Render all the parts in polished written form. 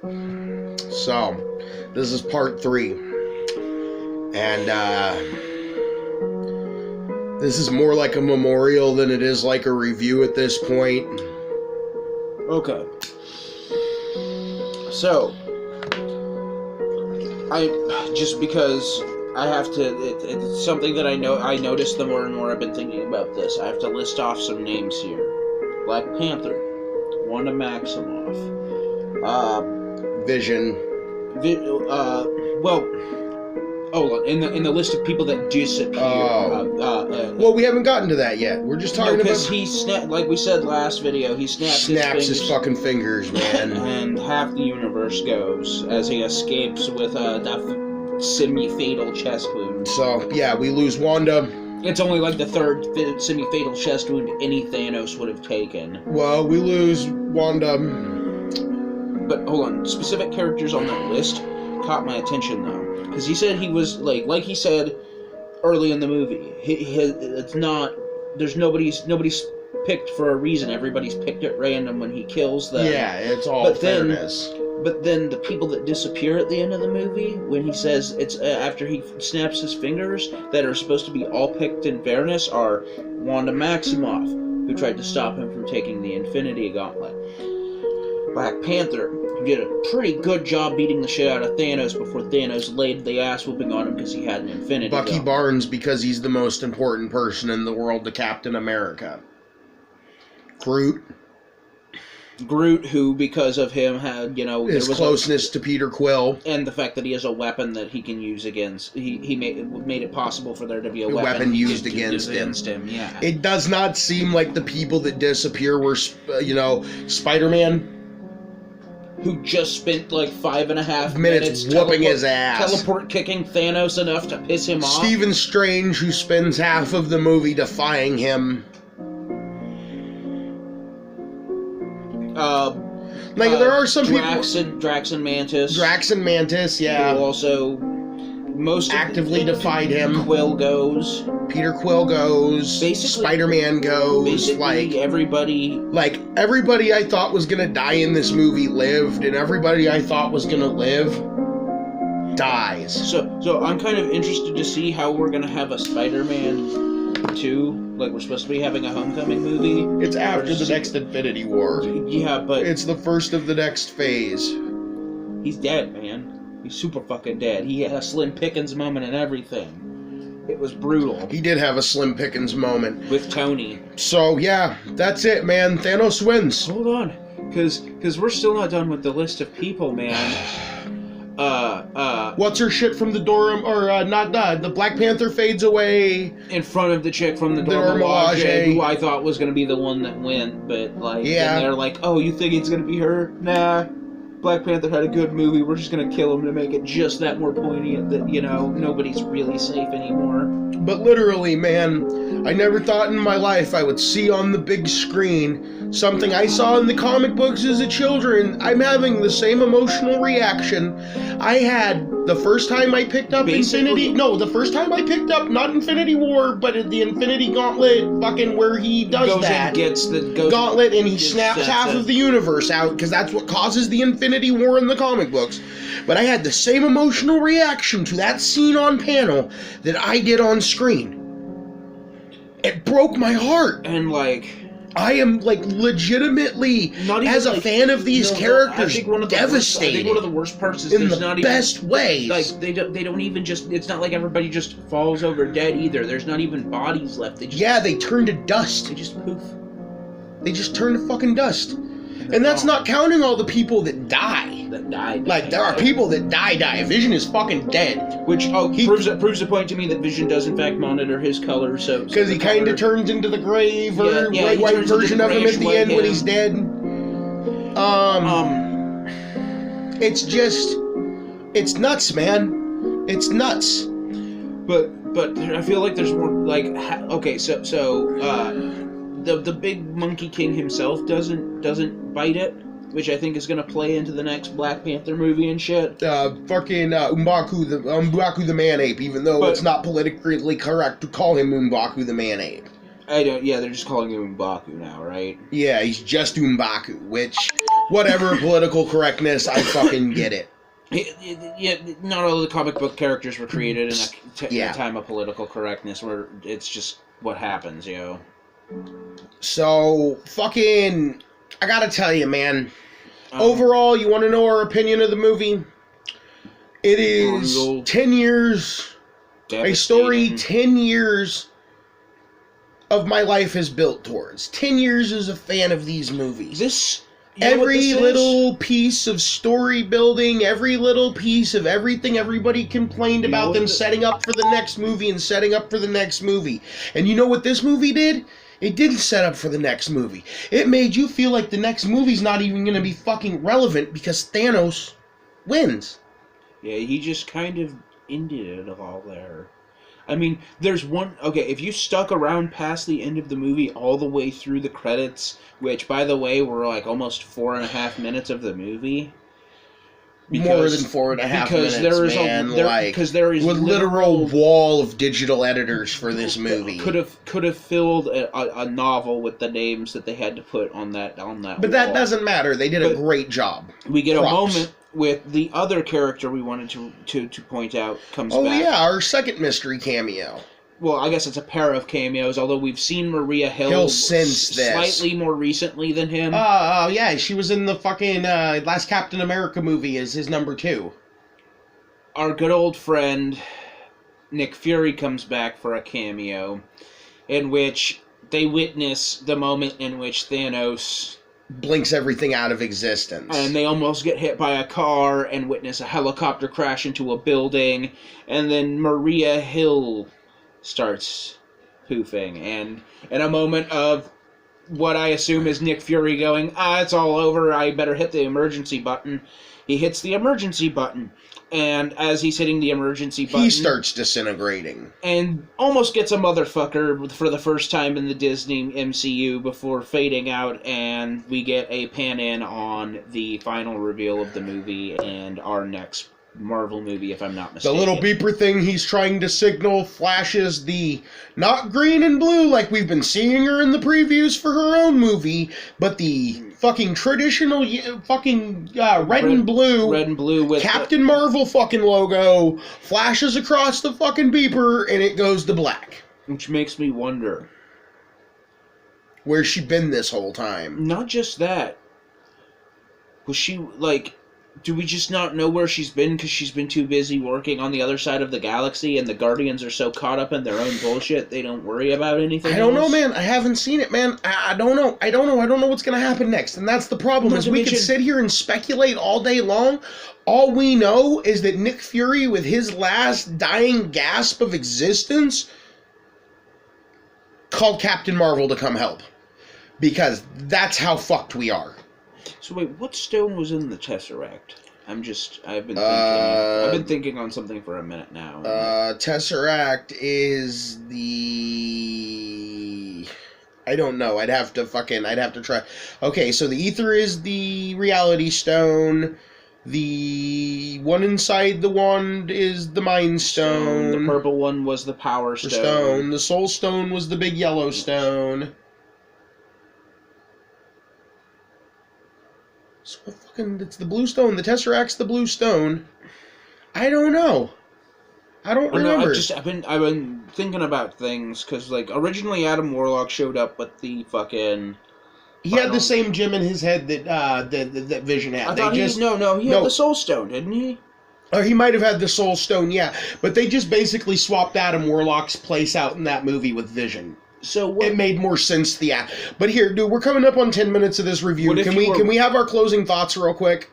So, this is part 3. And, this is more like a memorial than it is like a review at this point. Okay. So, just because I have to, it's something that I noticed the more and more I've been thinking about this. I have to list off some names here. Black Panther, Wanda Maximoff, Vision. In the list of people that disappear. Well, we haven't gotten to that yet. We're just talking about... because he like we said last video, he snaps his fucking fingers, man. And half the universe goes as he escapes with that semi-fatal chest wound. So, yeah, we lose Wanda. It's only like the third semi-fatal chest wound any Thanos would have taken. Well, we lose Wanda. But hold on, specific characters on that list caught my attention though. Because he said he was, like he said early in the movie, it's not, nobody's picked for a reason, everybody's picked at random when he kills them. Yeah, it's all fairness. But then the people that disappear at the end of the movie, when he says it's after he snaps his fingers, that are supposed to be all picked in fairness, are Wanda Maximoff, who tried to stop him from taking the Infinity Gauntlet. Black Panther, who did a pretty good job beating the shit out of Thanos before Thanos laid the ass whooping on him because he had an Infinity Bucky Gauntlet. Barnes, because he's the most important person in the world to Captain America. Groot, who because of him had, his closeness to Peter Quill, and the fact that he has a weapon that he can use against, he made it possible for there to be a weapon used against him. Yeah, it does not seem like the people that disappear were, Spider-Man, who just spent like 5.5 minutes whooping his ass, teleport kicking Thanos enough to piss him off. Stephen Strange, who spends half of the movie defying him. There are some Drax and Mantis. Drax and Mantis, yeah. Who also most actively defied him. Quill goes. Peter Quill goes. Basically, Spider-Man goes. Basically, everybody. Everybody I thought was gonna die in this movie lived, and everybody I thought was gonna live dies. So I'm kind of interested to see how we're gonna have a Spider-Man 2. Like, we're supposed to be having a Homecoming movie. It's after the next Infinity War. Yeah, but... it's the first of the next phase. He's dead, man. He's super fucking dead. He had a Slim Pickens moment and everything. It was brutal. He did have a Slim Pickens moment. With Tony. So, yeah, that's it, man. Thanos wins. Hold on. Because we're still not done with the list of people, man. What's her shit from the the Black Panther fades away in front of the chick from the Dora Milaje, who I thought was going to be the one that went, but and they're like, oh, you think it's going to be her? Nah, Black Panther had a good movie, we're just going to kill him to make it just that more poignant that, nobody's really safe anymore. But literally, man, I never thought in my life I would see on the big screen something I saw in the comic books as a children. I'm having the same emotional reaction I had the first time I picked up the first time I picked up, not Infinity War, but the Infinity Gauntlet, fucking where he does that. Gets the gauntlet and he snaps half of the universe out, because that's what causes the Infinity War in the comic books. But I had the same emotional reaction to that scene on panel that I did on screen. It broke my heart. And I am legitimately, as a fan of these characters, devastated. I think one of the worst parts is in there's the not best even, ways. They don't even just. It's not like everybody just falls over dead either. There's not even bodies left. They turn to dust. They just poof. They just turn to fucking dust. And that's not counting all the people that die. There are people that die. Vision is fucking dead. Which proves the point to me that Vision does in fact monitor his color. Because he kind of turns into the gray white version of him at the end when he's dead. It's nuts, man. It's nuts. But I feel like there's more the big Monkey King himself doesn't bite it, which I think is going to play into the next Black Panther movie and shit. M'Baku the Man-Ape, even though it's not politically correct to call him M'Baku the Man-Ape. I don't. Yeah, they're just calling him M'Baku now, right? Yeah, he's just M'Baku, which Whatever political correctness, I fucking get it. Yeah, not all the comic book characters were created in Yeah. a time of political correctness where it's just what happens, yo. So, fucking, I gotta tell you, man. Overall, you want to know our opinion of the movie? It is brutal, 10 years, a story 10 years of my life is built towards. 10 years as a fan of these movies. Every little piece of story building, every little piece of everything everybody complained about them setting up for the next movie and setting up for the next movie. And you know what this movie did? It didn't set up for the next movie. It made you feel like the next movie's not even going to be fucking relevant because Thanos wins. Yeah, he just kind of ended it all there. I mean, there's one... Okay, if you stuck around past the end of the movie all the way through the credits, which, by the way, were like almost 4.5 minutes of the movie... More than 4.5 minutes, man. Because there is with literal wall of digital editors for this movie. Could have filled a novel with the names that they had to put on that But wall. that doesn't matter. They did a great job. We get a moment with the other character we wanted to point out comes back. Oh yeah, our second mystery cameo. Well, I guess it's a pair of cameos, although we've seen Maria Hill since slightly more recently than him. Yeah, she was in the fucking last Captain America movie as his number 2. Our good old friend Nick Fury comes back for a cameo, in which they witness the moment in which Thanos blinks everything out of existence. And they almost get hit by a car and witness a helicopter crash into a building, and then Maria Hill starts poofing, and in a moment of what I assume is Nick Fury going, it's all over, I better hit the emergency button. He hits the emergency button, and as he's hitting the emergency button... he starts disintegrating. And almost gets a motherfucker for the first time in the Disney MCU before fading out, and we get a pan-in on the final reveal of the movie and our next Marvel movie, if I'm not mistaken. The little beeper thing he's trying to signal flashes the not green and blue like we've been seeing her in the previews for her own movie, but the fucking traditional fucking red and blue with Captain Marvel fucking logo flashes across the fucking beeper and it goes to black. Which makes me wonder, where's she been this whole time? Not just that. Was she, like... Do we just not know where she's been because she's been too busy working on the other side of the galaxy and the Guardians are so caught up in their own bullshit they don't worry about anything I don't know, man. I haven't seen it, man. I don't know. I don't know what's going to happen next. And that's the problem, is we could sit here and speculate all day long. All we know is that Nick Fury, with his last dying gasp of existence, called Captain Marvel to come help. Because that's how fucked we are. So wait, what stone was in the Tesseract? I've been thinking on something for a minute now. Tesseract is the... I don't know. I'd have to try. Okay, so the ether is the reality stone. The one inside the wand is the mind stone. The purple one was the power stone. The soul stone was the big yellow stone. So it's the blue stone. The Tesseract's the blue stone. I don't know. I don't remember. I've been thinking about things because originally Adam Warlock showed up with the fucking. He had the same gem in his head that Vision had. He had the Soul Stone, didn't he? Or he might have had the Soul Stone, yeah. But they just basically swapped Adam Warlock's place out in that movie with Vision. So it made more sense. But here, dude, we're coming up on 10 minutes of this review. Can we have our closing thoughts real quick?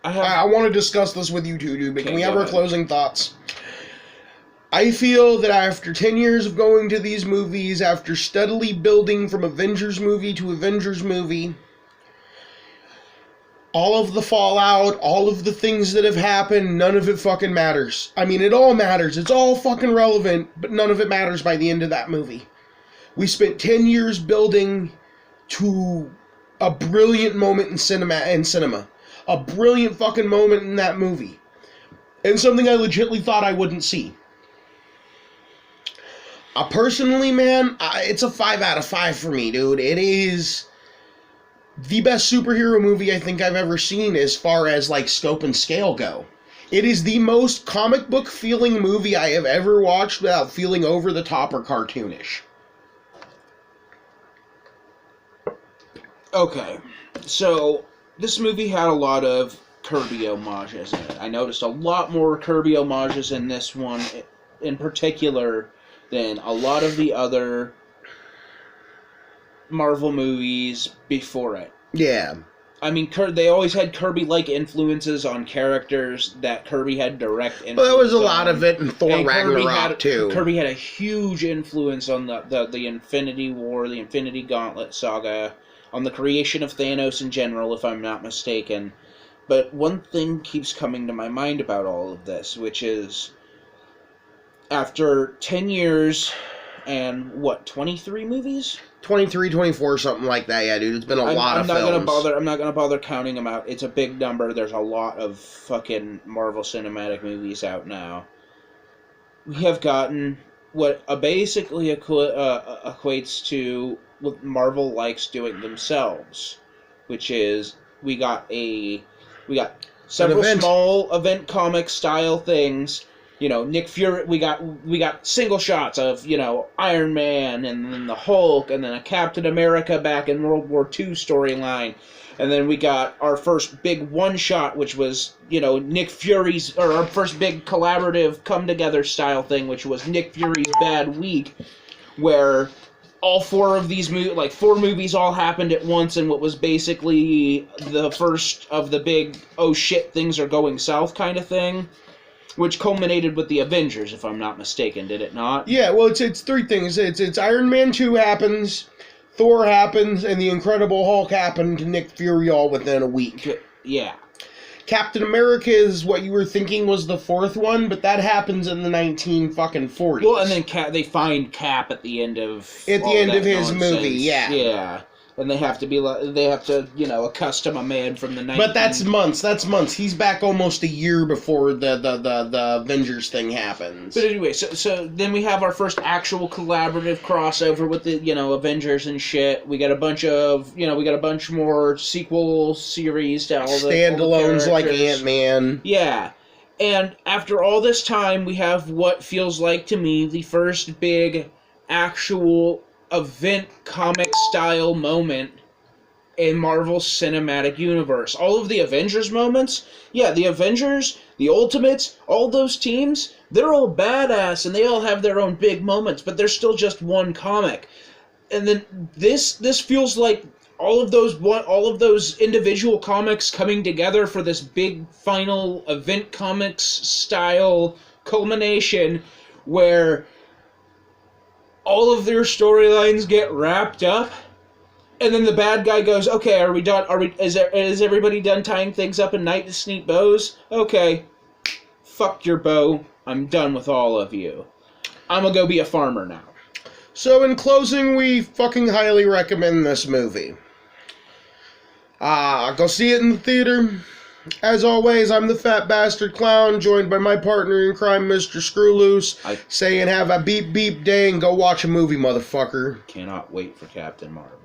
I want to discuss this with you too, dude. But can we have our closing thoughts? I feel that after 10 years of going to these movies, after steadily building from Avengers movie to Avengers movie, all of the fallout, all of the things that have happened, none of it fucking matters. I mean, it all matters. It's all fucking relevant, but none of it matters by the end of that movie. We spent 10 years building to a brilliant moment in cinema. A brilliant fucking moment in that movie. And something I legitimately thought I wouldn't see. Personally, man, it's a 5 out of 5 for me, dude. It is the best superhero movie I think I've ever seen as far as, like, scope and scale go. It is the most comic book feeling movie I have ever watched without feeling over the top or cartoonish. Okay, so this movie had a lot of Kirby homages in it. I noticed a lot more Kirby homages in this one in particular than a lot of the other Marvel movies before it. Yeah. I mean, they always had Kirby-like influences on characters that Kirby had direct influence on. Well, there was a lot of it in Thor Ragnarok, too. Kirby had a huge influence on the Infinity War, the Infinity Gauntlet saga, on the creation of Thanos in general, if I'm not mistaken. But one thing keeps coming to my mind about all of this, which is, after 10 years and, 23 movies? 23, 24, something like that, yeah, dude. It's been a lot of films. I'm not gonna bother counting them out. It's a big number. There's a lot of fucking Marvel Cinematic movies out now. We have gotten what basically equates to what Marvel likes doing themselves, which is we got several small event comic style things. You know, Nick Fury, we got single shots of, you know, Iron Man and then the Hulk and then a Captain America back in World War II storyline. And then we got our first big one shot, which was, you know, Nick Fury's, or our first big collaborative come together style thing, which was Nick Fury's Bad Week, where all four of these four movies all happened at once in what was basically the first of the big, oh shit, things are going south kind of thing. Which culminated with the Avengers, if I'm not mistaken, did it not? Yeah, well, it's three things. It's Iron Man 2 happens, Thor happens, and the Incredible Hulk happened to Nick Fury all within a week. Yeah. Captain America is what you were thinking was the fourth one, but that happens in the 1940s. Well, and then they find Cap at the end of his movie, yeah. Yeah. And they have to, you know, accustom a man from the 19... But that's months. He's back almost a year before the Avengers thing happens. But anyway, so then we have our first actual collaborative crossover with the, you know, Avengers and shit. We got a bunch more sequel series to all the standalones like Ant-Man. Yeah. And after all this time, we have what feels like to me the first big actual event comic style moment in Marvel's cinematic universe. All of the Avengers moments, yeah, the Avengers, the Ultimates, all those teams, they're all badass and they all have their own big moments, but they're still just one comic. And then this feels like all of those individual comics coming together for this big final event comics style culmination where all of their storylines get wrapped up, and then the bad guy goes, okay, are we done? Is everybody done tying things up in night to sneak bows? Okay, fuck your bow. I'm done with all of you. I'm gonna go be a farmer now. So in closing, we fucking highly recommend this movie. Go see it in the theater. As always, I'm the Fat Bastard Clown, joined by my partner in crime, Mr. Screwloose, saying have a beep beep day and go watch a movie, motherfucker. Cannot wait for Captain Marvel.